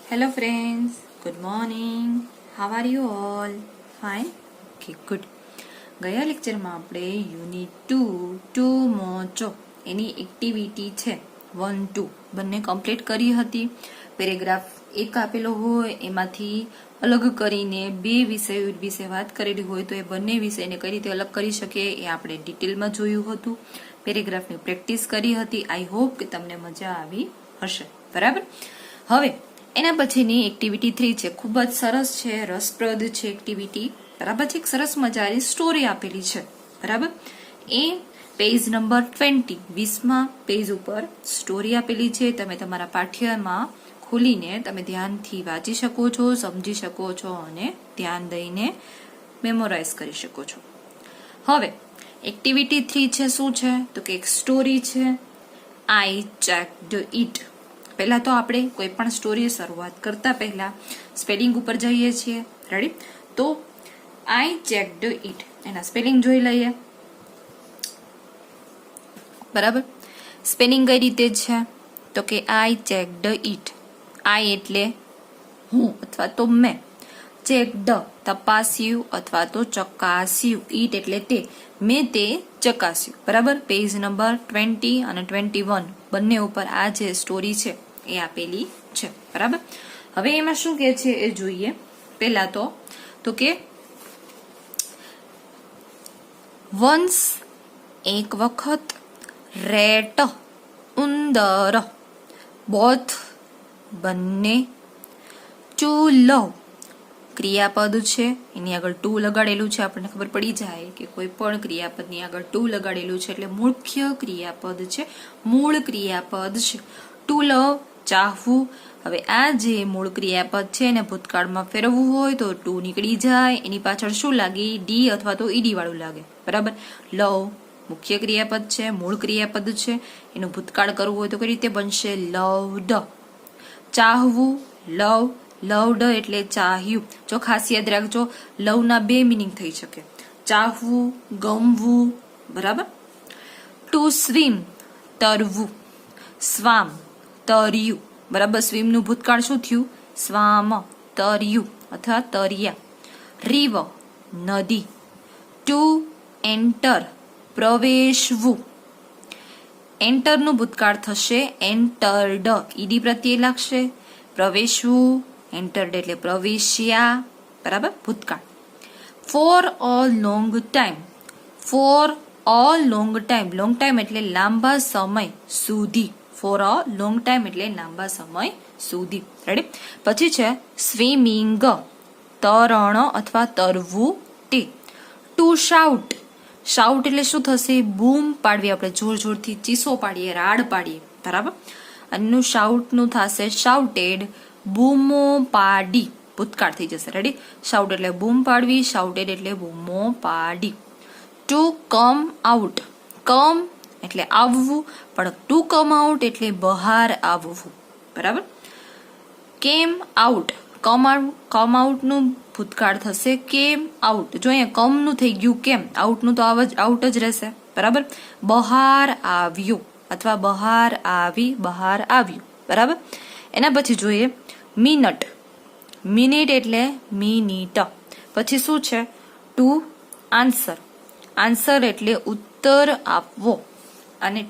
Hello friends, good morning. How are you all? Fine? Okay, good. ગયા લેક્ચરમાં આપણે unit 2 મોચો એની activity છે 1-2 બંને કમ્પ્લીટ કરી હતી. પેરેગ્રાફ એક આપેલો હોય એમાંથી અલગ કરીને બે વિષય વિશે વાત કરેલી હોય તો એ બંને વિષયને કઈ રીતે અલગ કરી શકીએ એ આપણે ડિટેલમાં જોયું હતું. પેરેગ્રાફની પ્રેક્ટિસ કરી હતી. આઈ હોપ કે તમને મજા આવી હશે. બરાબર. હવે એના પછીની એક્ટિવિટી 3 છે. ખૂબ જ સરસ છે, રસપ્રદ છે એક્ટિવિટી. બરાબર છે. એક સરસ મજાની સ્ટોરી આપેલી છે. બરાબર. એ પેજ નંબર 20 20મા પેજ ઉપર સ્ટોરી આપેલી છે. તમે તમારા પાઠ્યમાં ખોલીને તમે ધ્યાનથી વાંચી શકો છો, સમજી શકો છો અને ધ્યાન દઈને મેમોરાઇઝ કરી શકો છો. હવે એક્ટિવિટી 3 છે. શું છે તો કે એક સ્ટોરી છે, આઈ ચેક્ડ ઇટ. પહેલા તો આપણે કોઈ પણ સ્ટોરી શરૂઆત કરતા પહેલા સ્પેલિંગ ઉપર જઈએ છીએ. રેડી? તો આઈ ચેક્ડ ઇટ એના સ્પેલિંગ જોઈ લઈએ. બરાબર. સ્પેલિંગ કઈ રીતે છે તો કે આઈ ચેક્ડ ઇટ. આઈ એટલે હું અથવા તો મેં. ચેક્ડ તપાસ્યું અથવા તો ચકાસ્યું. ઇટ એટલે તે. મેં તે ચકાસ્યું. બરાબર. પેજ નંબર 20 અને 21 બંને ઉપર આ જે સ્ટોરી છે એ આપેલી છે. બરાબર. હવે એમાં શું કે છે એ જોઈએ. પહેલા તો કે વન્સ એક વખત, રેટ ઉંદર, બોથ બંને, ટુ લવ ક્રિયાપદ છે એની આગળ ટુ લગાડેલું છે. આપણને ખબર પડી જાય કે કોઈ પણ ક્રિયાપદની આગળ ટુ લગાડેલું છે એટલે મુખ્ય ક્રિયાપદ છે, મૂળ ક્રિયાપદ છે. ટુ લવ ચાહવું. હવે આ જે મૂળ ક્રિયાપદ છે એને ભૂતકાળમાં ફેરવવું હોય તો ટુ નીકળી જાય. એની પાછળ શું લાગે? ડી અથવા તો ઈડી વાળું લાગે. બરાબર. લવ મુખ્ય ક્રિયાપદ છે, મૂળ ક્રિયાપદ છે. એનું ભૂતકાળ કરવું હોય તો કઈ રીતે બનશે? લવડ. ચાહવું, લવ, લવડ એટલે ચાહ્યું. જો ખાસ યાદ રાખજો, લવના બે મિનિંગ થઈ શકે. ચાહવું, ગમવું. બરાબર. ટુ સ્વિમ તરવું, સ્વામ તર્યું. બરાબર. સ્વિમ નું ભૂતકાળ શું થયું? સ્વામ. તર્યું અથવા તર્યા. રિવર નદી. ટુ એન્ટર પ્રવેશવું. એન્ટર નું ભૂતકાળ થશે એન્ટર્ડ. ઈડી પ્રત્યે લાગશે. પ્રવેશવું, એન્ટર્ડ એટલે પ્રવેશ્યા. બરાબર. ભૂતકાળ. Four a long time. Four a long time. Long time એટલે લાંબા સમય સુધી. ફોર અ લોંગ ટાઈમ એટલે લાંબા સમય સુધી. રેડી? પછી છે સ્વિમિંગ તરણ અથવા તરવું તે. Two shout. શાઉટ એટલે શું થશે? બૂમ પાડવી. આપણે જોર જોરથી ચીસો પાડીએ, રાડ પાડીએ. બરાબર. અને શાઉટ નું થશે શાઉટેડ. બૂમો પાડી. ભૂતકાળ થઈ જશે. રેડી? શાઉટ એટલે બૂમ પાડવી, શાઉટેડ એટલે બૂમો પાડી. To come out. કમ એટલે આવવું, પણ ટુ કમ આઉટ એટલે બહાર આવવું. બરાબર. Came out. કમ આઉટ નું ભૂતકાળ થશે કેમ આઉટ. જો અહીંયા કમ નું થઈ ગયું કેમ, આઉટ નું તો આઉટ જ રહેશે. બરાબર. બહાર આવ્યું અથવા બહાર આવી, બહાર આવ્યું. બરાબર. એના પછી જોઈએ મિનટ. મિનિટ એટલે મિનિટ. પછી શું છે? To answer. આન્સર એટલે ઉત્તર આપવો અને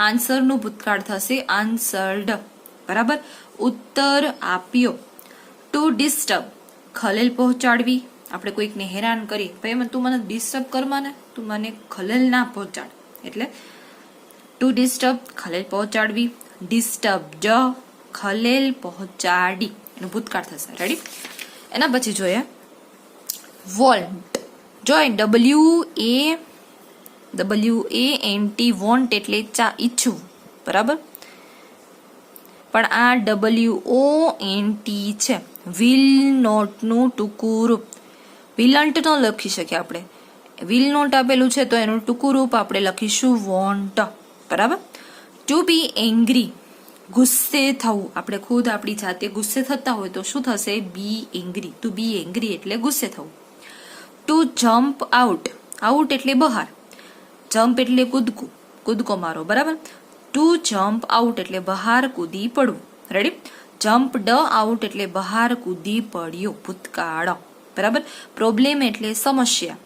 આન્સર નું ભૂતકાળ થશે આન્સર્ડ. બરાબર. ઉત્તર આપ્યો. ટુ ડિસ્ટર્બ ખલેલ પહોંચાડવી. આપણે કોઈકને હેરાન કરીએ, ભાઈ તું મને ડિસ્ટર્બ કરવાને, તું મને ખલેલ ના પહોંચાડ. એટલે ટુ ડિસ્ટર્બ ખલેલ પહોંચાડવી. ડિસ્ટર્બ્ડ ખલેલ પહોંચાડી એનું ભૂતકાળ થશે. રેડી? એના પછી જોઈએ વોન્ટ. જો WANT વોન્ટ એટલે ઈચ્છવું. બરાબર. પણ આ WONT છે. વિલ નોટ નું ટૂંકું રૂપ. વિલન્ટ ન લખી શકીએ આપણે. વિલ નોટ આપેલું છે તો એનું ટૂંકું રૂપ આપણે લખીશું વોન્ટ. બરાબર. ટુ બી એંગ્રી ગુસ્સે થવું. આપણે ખુદ આપણી જાતે ગુસ્સે થતા હોય તો શું થશે? Be angry. To be angry એટલે ગુસ્સે થવું. Two jump out. આઉટ એટલે બહાર. જમ્પ એટલે કૂદકું, કૂદકો મારો. બરાબર. ટુ જમ્પ આઉટ એટલે બહાર કૂદી પડવું. રેડી? જમ્પડ આઉટ એટલે બહાર કૂદી પડ્યો, ભૂતકાળ. બરાબર. પ્રોબ્લેમ એટલે સમસ્યા.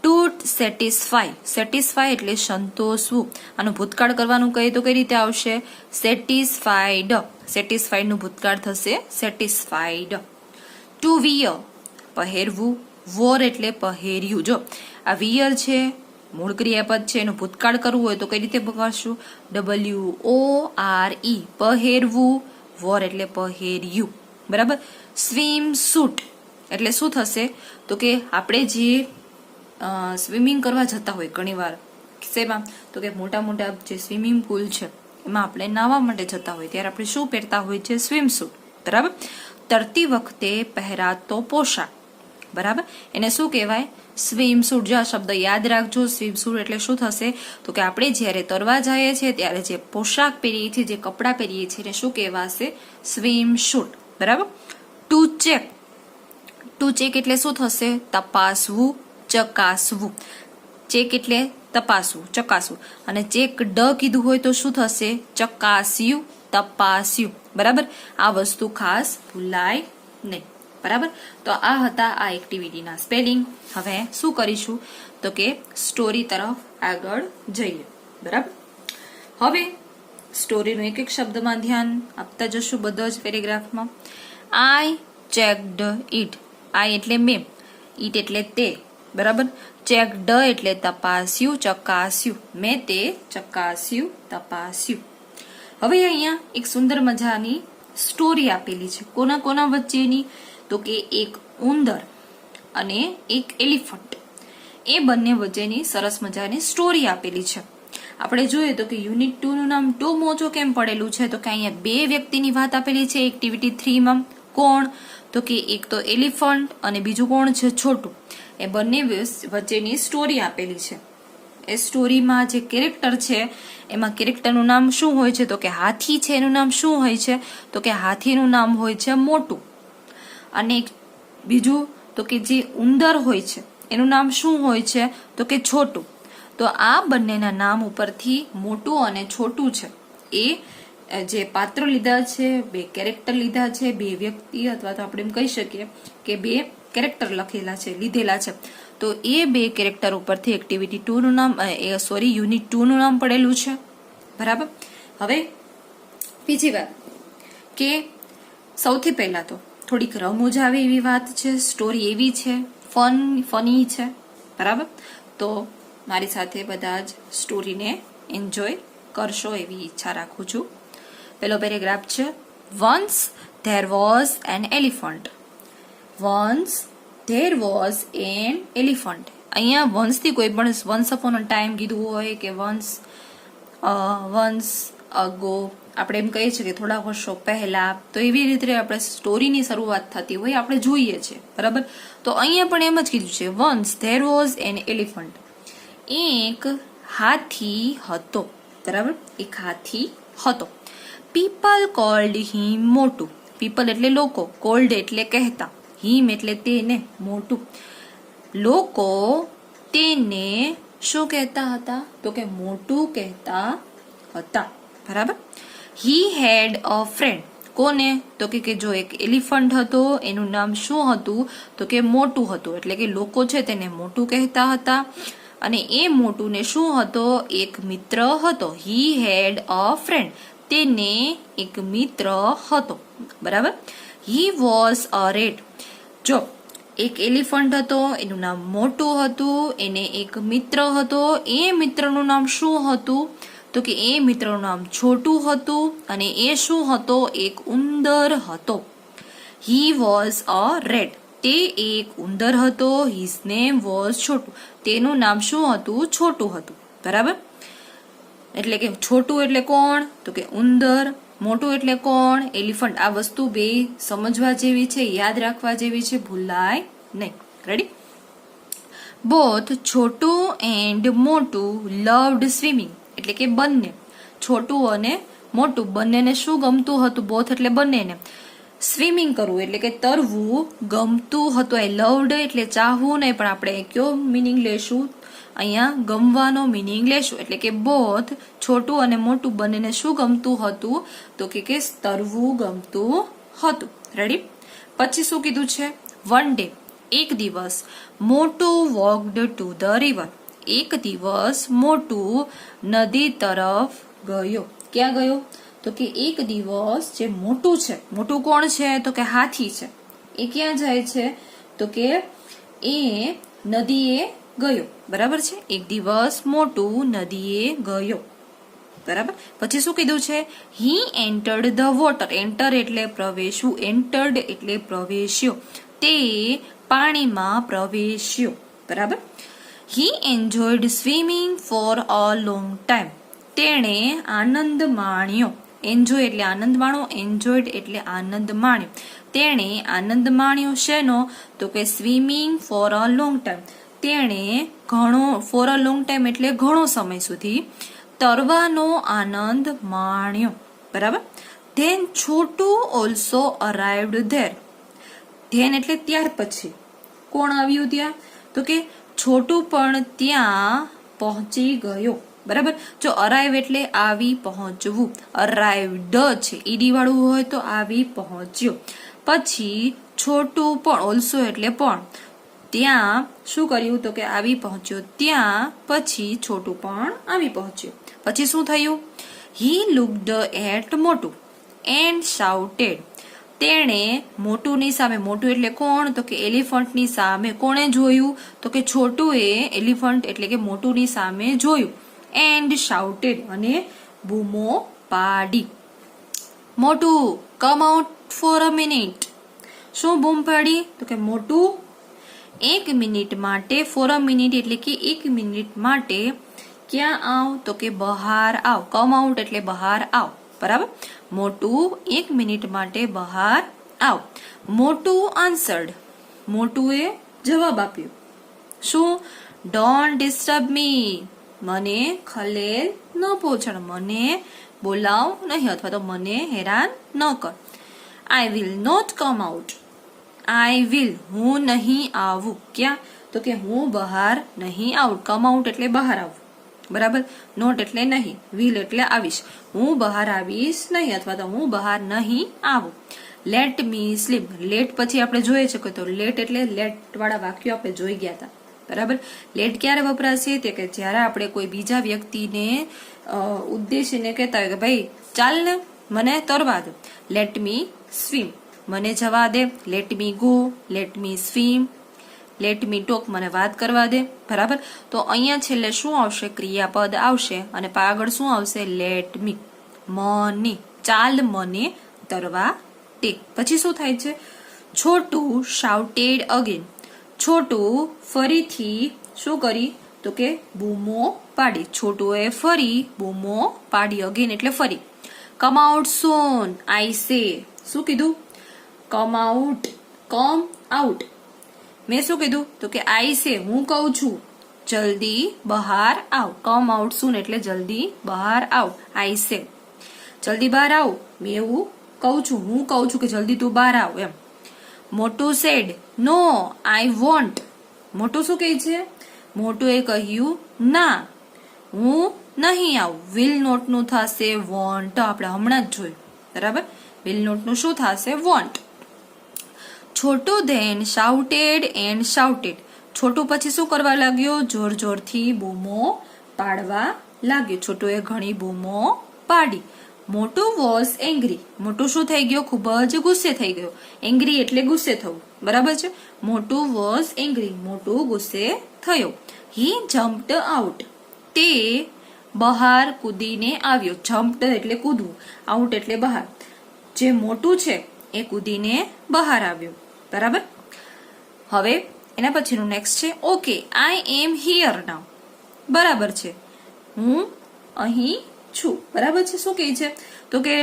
ટુ સેટિસ્ફાય, સેટિસ્ફાય એટલે સંતોષવું. આનું ભૂતકાળ કરવાનું કહીએ તો કઈ રીતે આવશે? સેટિસ્ફાઈડ. સેટિસ્ફાઈડ નું ભૂતકાળ થશે સેટિસ્ફાઈડ. ટુ વિયર પહેરવું, વોર એટલે પહેર્યું. જો આ વિયર છે, મૂળ ક્રિયાપદ છે, એનું ભૂતકાળ કરવું હોય તો કઈ રીતે કરશું? WORE પહેરવું, વોર એટલે પહેર્યું. બરાબર. સ્વિમ સૂટ એટલે શું થશે? તો કે આપણે જે સ્વિમિંગ કરવા જતા હોય ઘણી વાર, શેમાં? તો કે મોટા મોટા જે સ્વિમિંગ પુલ છે એમાં આપણે નાહવા માટે જતા હોય ત્યારે આપણે શું પહેરતા હોય છે? Swim suit. બરાબર. તરતી વખતે પહેરાતો પોશાક. બરાબર. એને શું કહેવાય? Swim suit. જો આ શબ્દ યાદ રાખજો. સ્વિમ સૂટ એટલે શું થશે? તો કે આપણે જ્યારે તરવા જઈએ છીએ ત્યારે જે પોશાક પહેરીએ છીએ, જે કપડાં પહેરીએ છીએ એને શું કહેવાશે? Swimsuit. બરાબર. To check. ટુ ચેક એટલે શું થશે? તપાસવું, ચકાસવું. ચેક એટલે તપાસવું, ચકાસવું. અને ચેક ડ કીધું હોય તો શું થશે? ચકાસ્યું, તપાસ્યું. બરાબર. આ વસ્તુ ખાસ ભૂલાય નહીં. બરાબર. તો આ હતા આ એક્ટિવિટીના સ્પેલિંગ. હવે શું કરીશું? તો કે સ્ટોરી તરફ આગળ જઈએ. બરાબર. હવે સ્ટોરીનું એક એક શબ્દમાં ધ્યાન આપતા જશું બધા જ પેરેગ્રાફમાં. આઈ ચેકડ ઇટ. આઈ એટલે મેં, ઇટ એટલે તે. બરાબર. ચેકડ એટલે તપાસ્યું, ચકાસ્યું. મેં તે ચકાસ્યું, તપાસ્યું. હવે અહીંયા એક સુંદર મજાની સ્ટોરી આપેલી છે. કોના કોના વચ્ચેની? તો કે એક ઉંદર અને એક એલિફન્ટ, એ બંને વચ્ચેની સરસ મજાની સ્ટોરી આપેલી છે. આપણે જોઈએ તો કે યુનિટ 2 નું નામ ટુ મોજો કેમ પડેલું છે? તો કે અહીંયા બે વ્યક્તિની વાત આપેલી છે એક્ટિવિટી 3 માં. કોણ? તો કે એક તો એલિફન્ટ અને બીજું કોણ છે? છોટું. એ બંને વચ્ચેની સ્ટોરી આપેલી છે. એ સ્ટોરીમાં જે કેરેક્ટર છે એમાં કેરેક્ટરનું નામ શું હોય છે? તો કે હાથી છે. એનું નામ શું હોય છે? તો કે હાથીનું નામ હોય છે મોટું. અને બીજું તો કે જે ઉંદર હોય છે એનું નામ શું હોય છે? તો કે છોટું. તો આ બંનેના નામ ઉપરથી મોટું અને છોટું છે એ જે પાત્ર લીધા છે, બે કેરેક્ટર લીધા છે, બે વ્યક્તિ અથવા તો આપણે એમ કહી શકીએ કે બે કેરેક્ટર લખેલા છે, લીધેલા છે. તો એ બે કેરેક્ટર ઉપરથી એક્ટિવિટી 2 નું નામ યુનિટ 2 નું નામ પડેલું છે. બરાબર. હવે બીજી વાત કે સૌથી પહેલા તો થોડીક રમૂજ આવે એવી વાત છે. સ્ટોરી એવી છે, ફની છે. બરાબર. તો મારી સાથે બધા જ સ્ટોરીને એન્જોય કરશો એવી ઈચ્છા રાખું છું. પેલો પેરેગ્રાફ છે, once there was an elephant. Once there was an elephant. અહીંયા વન્સથી કોઈ પણ વન્સ અપોન અ ટાઈમ કીધું હોય કે વન્સ અગો, આપણે એમ કહીએ છીએ કે થોડા વર્ષો પહેલા, તો એવી રીતે આપણે સ્ટોરીની શરૂઆત થતી હોય આપણે જોઈએ છીએ. બરાબર. તો અહીંયા પણ એમ જ કીધું છે, once there was an elephant. એક હાથી હતો. બરાબર. એક હાથી હતો. પીપલ કોલ્ડ હિમ મોટું. પીપલ એટલે લોકો, કોલ્ડ એટલે કહેતા, હિમ એટલે તેને, મોટું. લોકો તેને શું કહેતા હતા? તો કે મોટું કહેતા હતા. બરાબર. હી હેડ અ ફ્રેન્ડ. કોને? તો કે જો એક એલિફન્ટ હતો એનું નામ શું હતું? તો કે મોટું હતું. એટલે કે લોકો છે તેને મોટું કહેતા હતા. અને એ મોટું ને શું હતો? એક મિત્ર હતો. હી હેડ અ ફ્રેન્ડ. તેને એક મિત્ર હતો. બરાબર. He was a rat. જો એક એલિફન્ટ હતો, એનું નામ મોટું હતું, એને એક મિત્ર હતો. એ મિત્રનું નામ શું હતું? તો કે એ મિત્રનું નામ છોટું હતું. અને એ શું હતો? એક ઉંદર હતો. He was a rat. તે એક ઉંદર હતો. હિઝ નેમ વોઝ છોટું. તેનું નામ શું હતું? છોટું હતું. બરાબર. એટલે કે છોટું એટલે કોણ? તો કે ઉંદર. મોટું એટલે કોણ? એલિફન્ટ. આ વસ્તુ બે સમજવા જેવી છે, યાદ રાખવા જેવી છે, ભૂલાય નહીં. રેડી? બોથ છોટું એન્ડ મોટું લવ્ડ સ્વિમિંગ. એટલે કે બંને, છોટું અને મોટું બંનેને શું ગમતું હતું? બોથ એટલે બંનેને સ્વિમિંગ કરવું એટલે કે તરવું ગમતું હતું. એ લવ્ડ એટલે ચાહવું નહીં, પણ આપણે કયો મિનિંગ લેશું? અહીંયા ગમવાનો મિનિંગ લેશું, એટલે કે બોથ છોટું અને મોટું બંનેને શું ગમતું હતું, તો કે તરવું ગમતું હતું. રેડી. પછી શું કીધું છે, વન ડે એક દિવસ, મોટું વોકડ ટુ ધ રિવર એક દિવસ મોટું નદી તરફ ગયો. ક્યાં ગયો, તો કે એક દિવસ જે મોટું છે, મોટું કોણ છે, તો કે હાથી છે, એ ક્યાં જાય છે, તો કે એ નદીએ ગયો. બરાબર છે. એક દિવસ મોટું નદીએ ગયો. બરાબર. પછી શું કીધું છે, he entered the water. Enter એટલે પ્રવેશવું, એન્ટર્ડ એટલે પ્રવેશ્યો, તે પાણીમાં પ્રવેશ્યો. બરાબર. He enjoyed swimming for a long time. તેણે આનંદ માણ્યો. એન્જોય એટલે આનંદ માણો, એન્જોયડ એટલે આનંદ માણ્યો. તેણે આનંદ માણ્યો શેનો, તો કે swimming for a long time. તેણે ઘણો, ફોર અ લોંગ ટાઈમ એટલે ઘણો સમય સુધી તરવાનો આનંદ માણ્યો. બરાબર. Then Chhotu also arrived there. Then એટલે ત્યાર પછી કોણ આવ્યું ત્યાં, તો કે છોટું પણ ત્યાં પહોંચી ગયો. બરાબર. જો અરાઇવ એટલે આવી પહોંચવું, અરાઇવ્ડ છે ઈડી વાળું હોય તો આવી પહોંચ્યો. પછી છોટું પણ, ઓલ્સો એટલે પણ, ત્યાં શું કર્યું, તો કે આવી પહોંચ્યો ત્યાં. પછી છોટું પણ આવી પહોંચ્યો. પછી શું થયું, હી લુક્ડ એટ મોટું એન્ડ શાઉટેડ. તેણે મોટુંની સામે, મોટું એટલે કોણ, તો કે એલિફન્ટની સામે કોણે જોયું, તો કે છોટુએ એલિફન્ટ એટલે કે મોટુંની સામે જોયું. એન્ડ શાઉટેડ અને બૂમો પાડી. મોટું come out for a minute. શું બૂમ પાડી, તો કે મોટું એક મિનિટ માટે, ફોર અ મિનિટ એટલે કે એક મિનિટ માટે ક્યાં આવ, તો કે બહાર આવ. કમ આઉટ એટલે બહાર આવ. બરાબર. મોટું એક મિનિટ માટે બહાર આવ. મોટું આન્સર્ડ. મોટુએ જવાબ આપ્યો. શું, ડોન્ટ ડિસ્ટર્બ મી. મને ખલેલ ન પહોંચાડ, મને બોલાવ નહીં અથવા તો મને હેરાન ન કર. I will not come out. I will હું નહીં આવું. ક્યાં, તો કે હું બહાર નહીં આવું. કમ આઉટ એટલે બહાર આવવું. બરાબર. નોટ એટલે નહીં, વિલ એટલે આવીશ. હું બહાર આવીશ નહીં અથવા તો હું બહાર નહીં આવું. Let me slip. લેટ પછી આપણે જોઈએ છે તો લેટ એટલે લેટ વાળા વાક્યો આપણે જોઈ ગયા હતા. બરાબર. લેટ ક્યારે વપરાશે, તે કે જ્યારે આપણે કોઈ બીજા વ્યક્તિને ઉદ્દેશીને કહેતા હોય કે ભાઈ ચાલ ને મને તરવા દે. Let me swim. મને જવા દે. Let me go. Let me swim. Let me talk. મને વાત કરવા દે. બરાબર. તો અહીંયા છેલ્લે શું આવશે, ક્રિયાપદ આવશે અને આગળ શું આવશે, લેટ મી. મને, ચાલ મને તરવા દે. પછી શું થાય છે, છોટું શાઉટેડ અગેન. છોટું ફરીથી શું કરી, તો કે બૂમો પાડી. છોટુએ ફરી બૂમો પાડી. અગેન એટલે ફરી. કમ આઉટ સોન. આઈ સે. શું કીધું, કમ આઉટ. Come out. મેં શું કીધું, તો કે આઈ સે હું કહું છું, જલ્દી બહાર આવ. કમ આઉટ સૂન એટલે જલ્દી બહાર આવ. આઈ સે જલ્દી બહાર આવ. મેં એવું કહું છું, હું કહું છું કે જલ્દી તું બહાર આવ એમ. મોટું સેડ નો આઈ વોન્ટ. મોટું શું કહે છે, મોટું એ કહ્યું ના હું નહીં આવું. વિલ નોટ નું થશે વોન્ટ. આપણે હમણાં જ જોયું. બરાબર. વિલ નોટ નું શું થશે, won't. Chhotu then shouted and shouted. Chhotu પછી શું કરવા લાગ્યો, જોર જોરથી બૂમો પાડવા લાગ્યો. છોટુએ ઘણી બૂમો પાડી. મોટું વોઝ એંગ્રી. મોટું શું થઈ ગયો, ખૂબ જ ગુસ્સે થઈ ગયો. એંગ્રી એટલે ગુસ્સે થવું. બરાબર છે. મોટું વોઝ એંગ્રી. મોટું ગુસ્સે થયો. હી જમ્પ્ડ આઉટ. તે બહાર કૂદીને આવ્યો. જમ્પ્ડ એટલે કૂદવું, આઉટ એટલે બહાર. જે મોટું છે એ કૂદીને બહાર આવ્યો. બરાબર. હવે એના પછીનું નેક્સ્ટ છે, ઓકે આઈ એમ હિયર નાઉ. બરાબર છે, હું અહીં છું. બરાબર છે. શું કહે છે, તો કે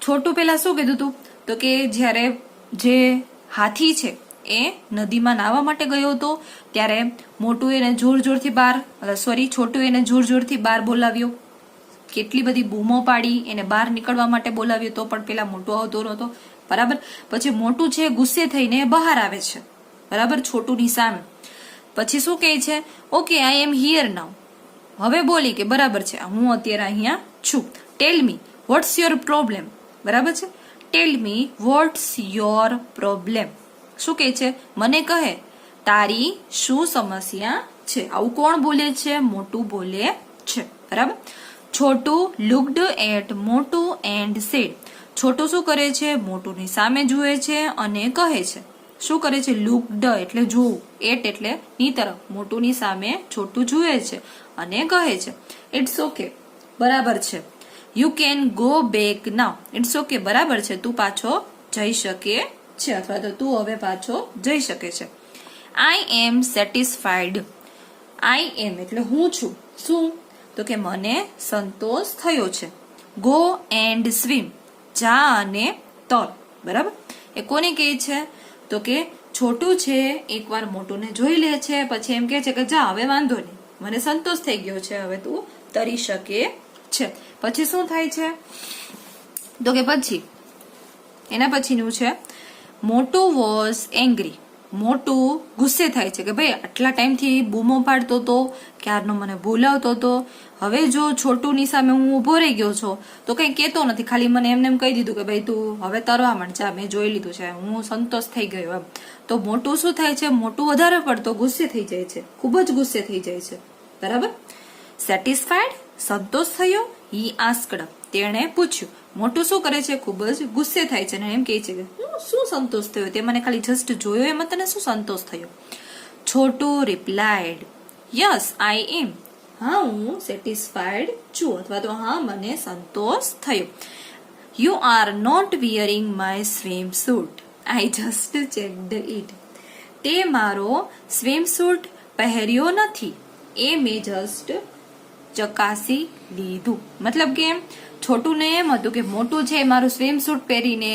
છોટું પેલા શું કીધું તું, તો કે જ્યારે જે હાથી છે એ નદીમાં નાહવા માટે ગયો હતો ત્યારે મોટું એને જોર જોરથી છોટું એને જોર જોરથી બહાર બોલાવ્યો. કેટલી બધી બૂમો પાડી, એને બહાર નીકળવા માટે બોલાવ્યો તો પણ પેલા મોટું આવતો નહોતો. બરાબર. પછી મોટું છે ગુસ્સે થઈને બહાર આવે છે. બરાબર. છોટુની સામે. પછી શું કહે છે? ઓકે આઈ એમ હિયર નાઉ. હવે બોલી કે બરાબર છે, હું અત્યારે અહીંયા છું. ટેલ મી વોટ્સ યોર પ્રોબ્લેમ. બરાબર છે, ટેલ મી વોટ્સ યોર પ્રોબ્લેમ. શું કહે છે? મને કહે તારી શું સમસ્યા છે. આવું કોણ બોલે છે? મોટું બોલે છે. બરાબર. છોટુ લુક્ડ એટ મોટુ એન્ડ સેડ. છોટું શું કરે છે? મોટુની સામે જુએ છે અને કહે છે. શું કરે છે? લુક્ડ એટલે જોવું, એટ એટલે ની તરફ, મોટુની સામે છોટું જુએ છે અને કહે છે ઇટ્સ ઓકે. બરાબર છે. You can go back now. It's okay. બરાબર છે, તું પાછો જઈ શકે છે, અથવા તો તું હવે પાછો જઈ શકે છે. આઈ એમ સેટિસ્ફાઈડ. આઈ એમ એટલે હું છું. શું? તો કે મને સંતોષ થયો છે. Go and swim. જા અને તર. બરાબર. એ કોને કહે છે? તો કે છોટું છે એકવાર મોટુંને જોઈ લે છે, પછી એમ કહે છે કે જા હવે વાંધો નહીં, મને સંતોષ થઈ ગયો છે, હવે તું તરી શકે છે. પછી શું થાય છે? તો કે પછી એના પછીનું છે મોટું વોઝ એંગ્રી. મોટું ગુસ્સે થાય છે કે ભાઈ આટલા ટાઈમથી બૂમો પાડતો હતો, ક્યારનો મને બોલાવતો હતો, હવે જો છોટુની સામે હું ઉભો રહી ગયો છો તો કઈ કહેતો નથી, ખાલી મને એમને એમ કહી દીધું કે ભાઈ તું હવે તરવા માંડ, જા મેં જોઈ લીધું છે, હું સંતોષ થઈ ગયો એમ. તો મોટું શું થાય છે? મોટું વધારે પડતો ગુસ્સે થઈ જાય છે, ખૂબ જ ગુસ્સે થઈ જાય છે. બરાબર. સેટિસ્ફાઈડ સંતોષ થયો. હી આસ્કડ તેણે પૂછ્યું. મોટું શું કરે છે? ખૂબ જ ગુસ્સે થાય છે અને એમ કહે છે કે શું સંતોષ થયો? તે મને ખાલી જસ્ટ જોયો, એમાં તને શું સંતોષ થયો? છોટું રિપ્લાઇડ યસ આઈ એમ. હા હું સેટિસ્ફાઈડ છું, અથવા તો હા મને સંતોષ થયો. You are not wearing my swimsuit. I just checked it. તે મારો સ્વિમ સૂટ પહેર્યો નથી, એ મેં જસ્ટ ચકાસી લીધું. મતલબ કે છોટું ને એમ હતું કે મોટું છે મારું સ્વિમ સૂટ પહેરીને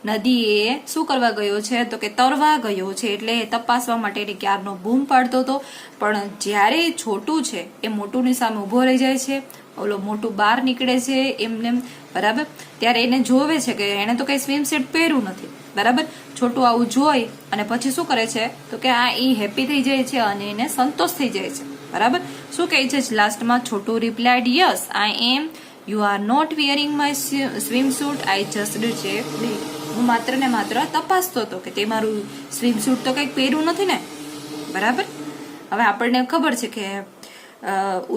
નદીએ શું કરવા ગયો છે? તો કે તરવા ગયો છે, એટલે તપાસવા માટે ક્યારનો બૂમ પાડતો હતો. પણ જ્યારે છોટું છે એ મોટુની સામે ઉભો રહી જાય છે, ઓલો મોટું બહાર નીકળે છે એમને, બરાબર, ત્યારે એને જોવે છે કે એને તો કઈ સ્વિમ સૂટ પહેર્યું નથી. બરાબર. છોટું આવું જોઈ અને પછી શું કરે છે? તો કે આ ઈ હેપી થઈ જાય છે અને એને સંતોષ થઈ જાય છે. બરાબર. શું કહે છે લાસ્ટમાં? Chhotu replied yes I am. You are not wearing my swimsuit. I just checked it. હું માત્ર ને માત્ર તપાસતો હતો કે તે મારું સ્વિમ સૂટ તો કંઈક પહેર્યું નથી ને. બરાબર. હવે આપણને ખબર છે કે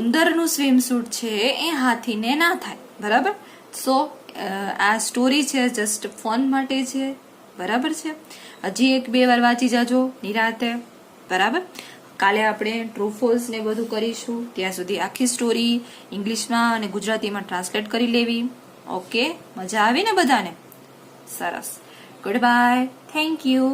ઉંદરનું સ્વિમ સૂટ છે એ હાથીને ના થાય. બરાબર. સો આ સ્ટોરી છે જસ્ટ ફન માટે છે. બરાબર છે. હજી 1-2 વાર વાંચી જાજો નિરાતે. બરાબર. કાલે આપણે ટ્રુ ફોલ્સ ને બધું કરીશું. ત્યાં સુધી આખી સ્ટોરી ઇંગ્લિશમાં અને ગુજરાતીમાં ટ્રાન્સલેટ કરી લેવી. ઓકે, મજા આવી ને બધાને? સરસ. Good bye. Thank you.